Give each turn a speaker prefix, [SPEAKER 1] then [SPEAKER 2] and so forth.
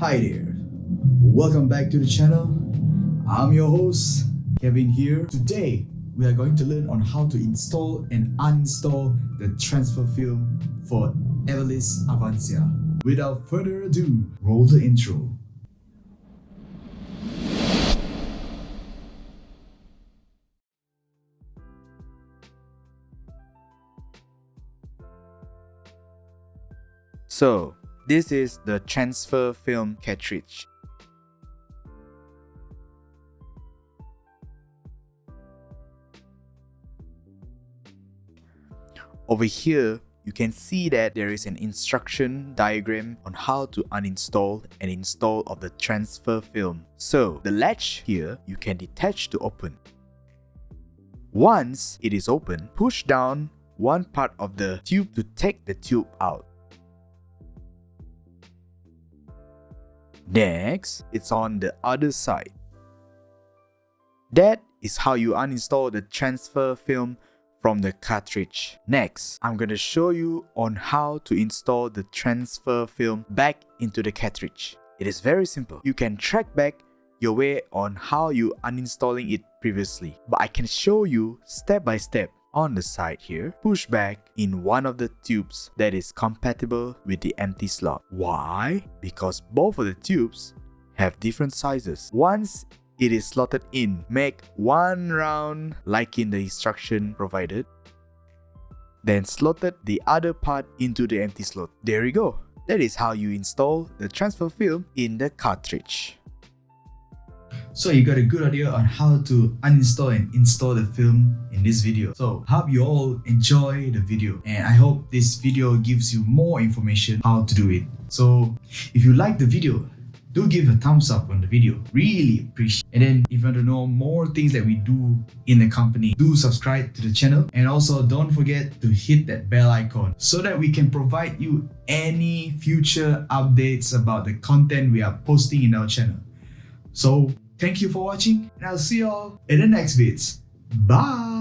[SPEAKER 1] Hi there, welcome back to the channel. I'm your host Kevin here. Today we are going to learn on how to install and uninstall the transfer film for Evolis Avansia. Without further ado, roll the intro.
[SPEAKER 2] So, this is the transfer film cartridge. Over here, you can see that there is an instruction diagram on how to uninstall and install of the transfer film. So, the latch here, you can detach to open. Once it is open, push down one part of the tube to take the tube out. Next, it's on the other side. That is how you uninstall the transfer film from the cartridge. Next, I'm going to show you on how to install the transfer film back into the cartridge. It is very simple. You can track back your way on how you uninstalling it previously, but I can show you step by step. On the side here, push back in one of the tubes that is compatible with the empty slot. Why? Because both of the tubes have different sizes. Once it is slotted in, make one round like in the instruction provided. Then slotted the other part into the empty slot. There you go. That is how you install the transfer film in the cartridge.
[SPEAKER 1] So you got a good idea on how to uninstall and install the film in this video. So hope you all enjoy the video, and I hope this video gives you more information how to do it. So if you like the video, do give a thumbs up on the video, really appreciate it. And then if you want to know more things that we do in the company, do subscribe to the channel, and also don't forget to hit that bell icon so that we can provide you any future updates about the content we are posting in our channel. So thank you for watching, and I'll see you all in the next vids. Bye!